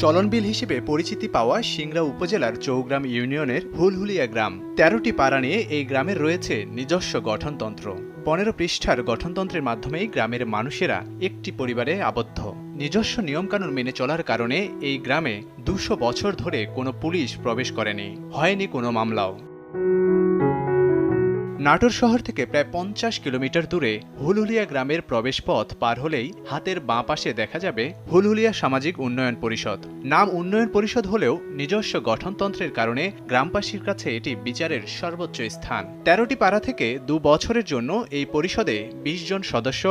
চলনবিল হিসেবে পরিচিতি পাওয়া সিংড়া উপজেলার চৌগ্রাম ইউনিয়নের হুলহুলিয়া গ্রাম ১৩টি পাড়া নিয়ে এই গ্রামের রয়েছে নিজস্ব গঠনতন্ত্র। ১৫ পৃষ্ঠার গঠনতন্ত্রের মাধ্যমেই গ্রামের মানুষেরা একটি পরিবারে আবদ্ধ। নিজস্ব নিয়মকানুন মেনে চলার কারণে এই গ্রামে ২০০ বছর ধরে কোনো পুলিশ প্রবেশ করেনি, হয়নি কোনো মামলাও। নাটোর শহর থেকে প্রায় ৫০ কিলোমিটার দূরে হুলহুলিয়া গ্রামের প্রবেশপথ পার হলেই হাতের বাঁ পাশে দেখা যাবে হুলহুলিয়া সামাজিক উন্নয়ন পরিষদ। নাম উন্নয়ন পরিষদ হলেও নিজস্ব গঠনতন্ত্রের কারণে গ্রামবাসীর কাছে এটি বিচারের সর্বোচ্চ স্থান। ১৩টি পাড়া থেকে ২ বছরের জন্য এই পরিষদে ২০ জন সদস্য